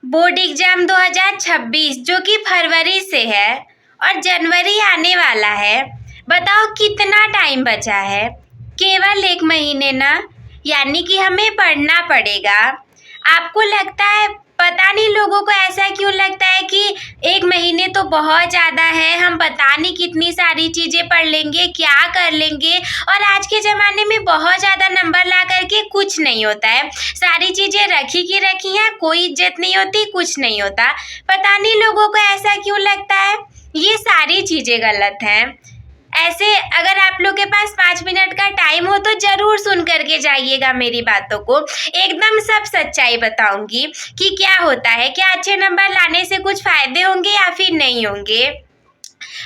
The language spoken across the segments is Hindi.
बोर्ड एग्जाम 2026 जो कि फरवरी से है और जनवरी आने वाला है। बताओ कितना टाइम बचा है? केवल 1 महीने ना, यानी कि हमें पढ़ना पड़ेगा। आपको लगता है, पता नहीं लोगों को ऐसा क्यों लगता है कि 1 महीने तो बहुत ज़्यादा है, हम पता नहीं कितनी सारी चीज़ें पढ़ लेंगे, क्या कर लेंगे। और आज के ज़माने में बहुत ज़्यादा नंबर ला करके कुछ नहीं होता है। सारी चीज़ें रखी की रखी हैं, कोई इज्जत नहीं होती, कुछ नहीं होता। पता नहीं लोगों को ऐसा क्यों लगता है। ये सारी चीज़ें गलत हैं। ऐसे अगर आप लोग के पास 5 मिनट का टाइम हो तो जरूर सुन करके जाइएगा मेरी बातों को। एकदम सब सच्चाई बताऊंगी कि क्या होता है, क्या अच्छे नंबर लाने से कुछ फायदे होंगे या फिर नहीं होंगे।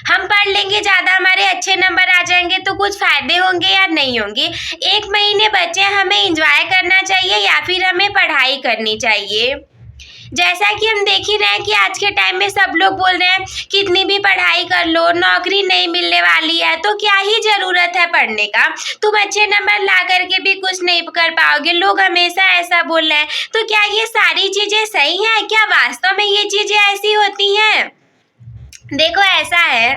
हम पढ़ लेंगे ज़्यादा, हमारे अच्छे नंबर आ जाएंगे तो कुछ फायदे होंगे या नहीं होंगे। 1 महीने बचे, हमें एंजॉय करना चाहिए या फिर हमें पढ़ाई करनी चाहिए। जैसा कि हम देख ही रहे हैं कि आज के टाइम में सब लोग बोल रहे हैं कितनी भी पढ़ाई कर लो, नौकरी नहीं मिलने वाली है, तो क्या ही ज़रूरत है पढ़ने का। तुम अच्छे नंबर ला करके भी कुछ नहीं कर पाओगे। लोग हमेशा ऐसा बोल रहे हैं। तो क्या ये सारी चीज़ें सही हैं? क्या वास्तव में ये चीज़ें ऐसी होती हैं? देखो, ऐसा है,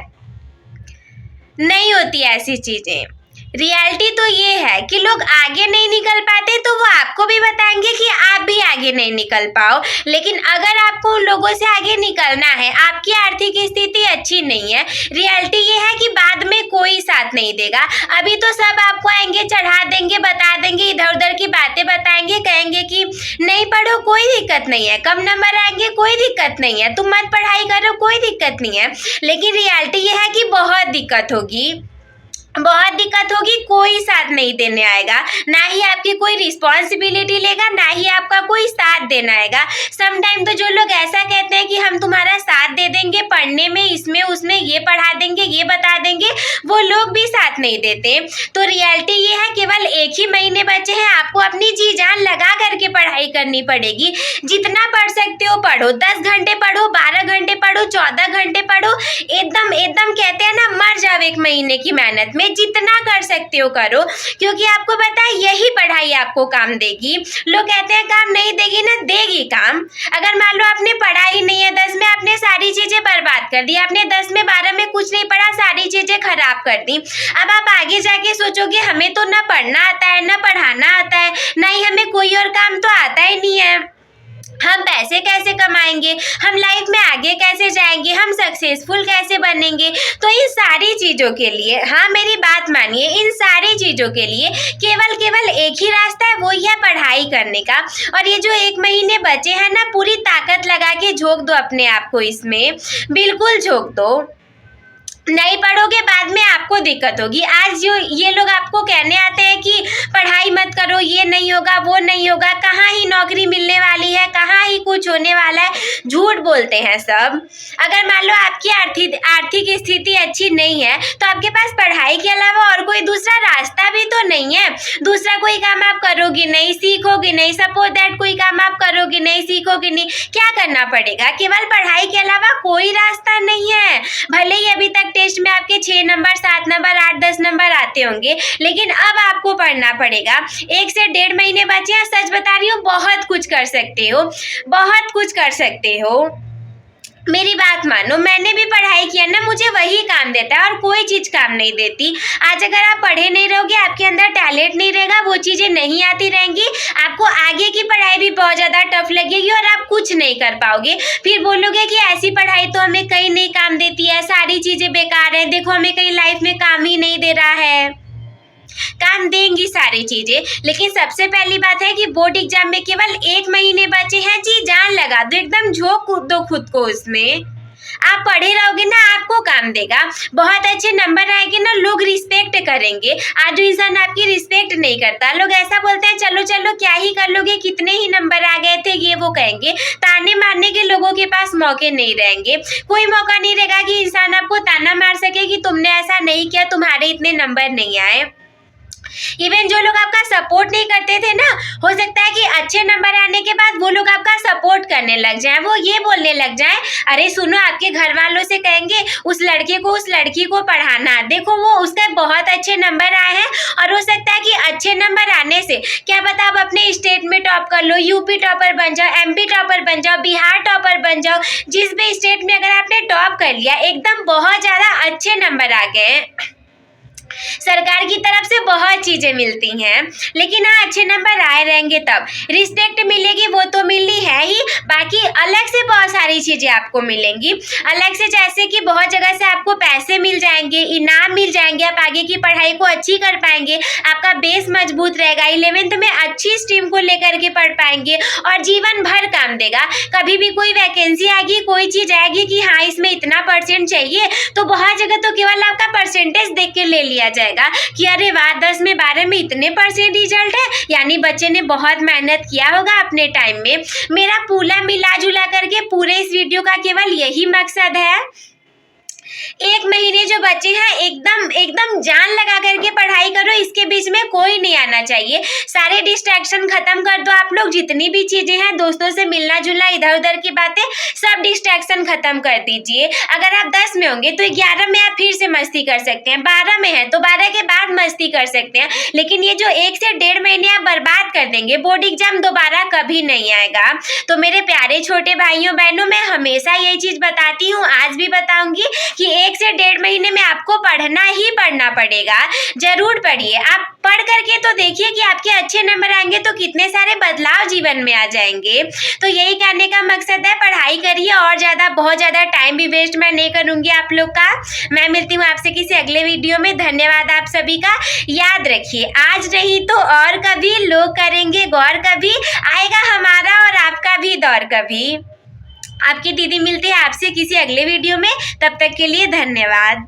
नहीं होती ऐसी चीज़ें। रियलिटी तो ये है कि लोग आगे नहीं निकल पाते तो वो आपको भी बताएंगे कि आप भी आगे नहीं निकल पाओ। लेकिन अगर आपको उन लोगों से आगे निकलना है, आपकी आर्थिक स्थिति अच्छी नहीं है, रियलिटी ये है कि बाद में कोई साथ नहीं देगा। अभी तो सब आपको आएंगे, चढ़ा देंगे, बता देंगे, इधर उधर की बातें बताएंगे, कहेंगे कि नहीं पढ़ो, कोई दिक्कत नहीं है, कम नंबर आएंगे, कोई दिक्कत नहीं है, तुम मत पढ़ाई करो, कोई दिक्कत नहीं है। लेकिन रियलिटी ये है कि बहुत दिक्कत होगी, बहुत दिक्कत होगी। कोई साथ नहीं देने आएगा, ना ही आपकी कोई रिस्पॉन्सिबिलिटी लेगा, ना ही आपका कोई साथ देना आएगा। सम टाइम तो जो लोग ऐसा कहते हैं कि हम तुम्हारा साथ दे देंगे पढ़ने में, इसमें उसमें, ये पढ़ा देंगे, ये बता देंगे, वो लोग भी साथ नहीं देते। तो रियलिटी ये है, केवल 1 ही महीने बचे हैं, आपको अपनी जी जान लगा करके पढ़ाई करनी पड़ेगी। जितना पढ़ सकते हो पढ़ो, 10 घंटे पढ़ो, 12 घंटे पढ़ो, 14 घंटे पढ़ो। एकदम एकदम कहते हैं ना, मर जाओ 1 महीने की मेहनत में। जितना कर सकते हो करो, क्योंकि आपको पता है यही पढ़ाई आपको काम देगी। लोग कहते हैं काम नहीं देगी ना, देगी काम। अगर मान लो आपने पढ़ा ही नहीं है, 10 में आपने सारी चीजें बर्बाद कर दी, आपने 10 में 12 में कुछ नहीं पढ़ा, सारी चीजें खराब कर दी। अब आप आगे जाके सोचोगे हमें तो ना पढ़ना आता है, ना पढ़ाना आता है, ना ही हमें कोई और काम तो आता ही नहीं है, हम पैसे कैसे कमाएंगे, हम लाइफ में आगे कैसे जाएंगे, हम सक्सेसफुल कैसे बनेंगे। तो इन सारी चीज़ों के लिए, हाँ मेरी बात मानिए, इन सारी चीज़ों के लिए केवल एक ही रास्ता है, वो ही है पढ़ाई करने का। और ये जो 1 महीने बचे हैं ना, पूरी ताकत लगा के झोंक दो अपने आप को इसमें, बिल्कुल झोंक दो। नहीं पढ़ोगे बाद में आपको दिक्कत होगी। आज जो ये लोग आपको कहने आते हैं कि पढ़ाई मत करो, ये नहीं होगा, वो नहीं होगा, कहाँ ही नौकरी मिलने वाली है, कहाँ ही कुछ होने वाला है, झूठ बोलते हैं सब। अगर मान लो आपकी आर्थिक स्थिति अच्छी नहीं है तो आपके पास पढ़ाई के अलावा और कोई दूसरा रास्ता भी तो नहीं है। दूसरा कोई काम आप करोगे नहीं, सीखोगे नहीं, सपोज दैट कोई काम आप करोगे नहीं, सीखोगे नहीं, क्या करना पड़ेगा? केवल पढ़ाई के अलावा कोई रास्ता नहीं है। भले ही अभी तक टेस्ट में आपके 6 नंबर, 7 नंबर, 8, 10 नंबर आते होंगे, लेकिन अब आपको पढ़ना पड़ेगा। 1 से 1.5 महीने बचे हैं, सच बता रही हूँ, बहुत कुछ कर सकते हो, बहुत कुछ कर सकते हो। मेरी बात मानो, मैंने भी पढ़ाई किया ना, मुझे वही काम देता है और कोई चीज़ काम नहीं देती। आज अगर आप पढ़े नहीं रहोगे, आपके अंदर टैलेंट नहीं रहेगा, वो चीज़ें नहीं आती रहेंगी, आपको आगे की पढ़ाई भी बहुत ज़्यादा टफ लगेगी और आप कुछ नहीं कर पाओगे। फिर बोलोगे कि ऐसी पढ़ाई तो हमें कहीं नहीं काम देती है, सारी चीज़ें बेकार हैं, देखो हमें कहीं लाइफ में काम ही नहीं दे रहा है। काम देंगी सारी चीजें, लेकिन सबसे पहली बात है कि बोर्ड एग्जाम में केवल 1 महीने बचे हैं। जी जान लगा दो, एकदम झोंक दो खुद को उसमें। आप पढ़े रहोगे ना, आपको काम देगा, बहुत अच्छे नंबर आएंगे ना, लोग रिस्पेक्ट करेंगे। आज जो इंसान आपकी रिस्पेक्ट नहीं करता, लोग ऐसा बोलते हैं चलो चलो क्या ही कर लोगे, कितने ही नंबर आ गए थे, ये वो कहेंगे। ताने मारने के लोगों के पास मौके नहीं रहेंगे, कोई मौका नहीं रहेगा कि इंसान आपको ताना मार सके कि तुमने ऐसा नहीं किया, तुम्हारे इतने नंबर नहीं आए। इवन जो लोग आपका सपोर्ट नहीं करते थे ना, हो सकता है कि अच्छे नंबर आने के बाद वो लोग आपका सपोर्ट करने लग जाएं, वो ये बोलने लग जाएं, अरे सुनो आपके घर वालों से कहेंगे उस लड़के को उस लड़की को पढ़ाना, देखो वो उसके बहुत अच्छे नंबर आए हैं। और हो सकता है कि अच्छे नंबर आने से क्या पता आप अपने स्टेट में टॉप कर लो, यूपी टॉपर बन जाओ, एमपी टॉपर बन जाओ, बिहार टॉपर बन जाओ। जिस भी स्टेट में अगर आपने टॉप कर लिया, एकदम बहुत ज्यादा अच्छे नंबर आ गए, सरकार की तरफ से बहुत चीजें मिलती हैं, लेकिन हाँ अच्छे नंबर आए रहेंगे तब रिस्पेक्ट मिलेगी, वो तो मिलनी है ही, बाकी अलग से बहुत सारी चीजें आपको मिलेंगी अलग से, जैसे कि बहुत जगह से आपको पैसे मिल जाएंगे, इनाम मिल जाएंगे, आप आगे की पढ़ाई को अच्छी कर पाएंगे, आपका बेस मजबूत रहेगा, 11th में अच्छी स्ट्रीम को लेकर के पढ़ पाएंगे और जीवन भर काम देगा। कभी भी कोई वैकेंसी आएगी, कोई चीज आएगी कि हाँ इसमें इतना परसेंट चाहिए, तो बहुत जगह तो केवल आपका परसेंटेज देख के ले लिया जाएगा कि अरे वाह 10 में 12 में इतने परसेंट रिजल्ट है, यानी बच्चे ने बहुत मेहनत किया होगा अपने टाइम में। मेरा पूरा मिला जुला करके पूरे इस वीडियो का केवल यही मकसद है, एक महीने जो बच्चे हैं एकदम जान लगा करके पढ़ाई करो, इसके बीच में कोई नहीं आना चाहिए, सारे डिस्ट्रैक्शन खत्म कर दो आप लोग, जितनी भी चीजें हैं दोस्तों से मिलना जुलना, इधर उधर की बातें, सब डिस्ट्रैक्शन खत्म कर दीजिए। अगर आप 10 में होंगे तो 11 में आप फिर से मस्ती कर सकते हैं, 12 में है तो 12 के बाद मस्ती कर सकते हैं, लेकिन ये जो 1 से 1.5 महीने आप बर्बाद कर देंगे, बोर्ड एग्जाम दोबारा कभी नहीं आएगा। तो मेरे प्यारे छोटे भाइयों बहनों, मैं हमेशा यही चीज बताती हूँ, आज भी बताऊंगी कि 1 से 1.5 महीने में आपको पढ़ना ही पढ़ना पड़ेगा, जरूर पढ़िए। आप पढ़ करके तो देखिए कि आपके अच्छे नंबर आएंगे तो कितने सारे बदलाव जीवन में आ जाएंगे। तो यही कहने का मकसद है, पढ़ाई करिए, और ज्यादा बहुत ज्यादा टाइम भी वेस्ट मैं नहीं करूंगी आप लोग का। मैं मिलती हूँ आपसे किसी अगले वीडियो में। धन्यवाद आप सभी का। याद रखिए, आज नहीं तो और कभी लोग करेंगे गौर, कभी आएगा हमारा और आपका भी दौर कभी। आपकी दीदी मिलती है आपसे किसी अगले वीडियो में, तब तक के लिए धन्यवाद।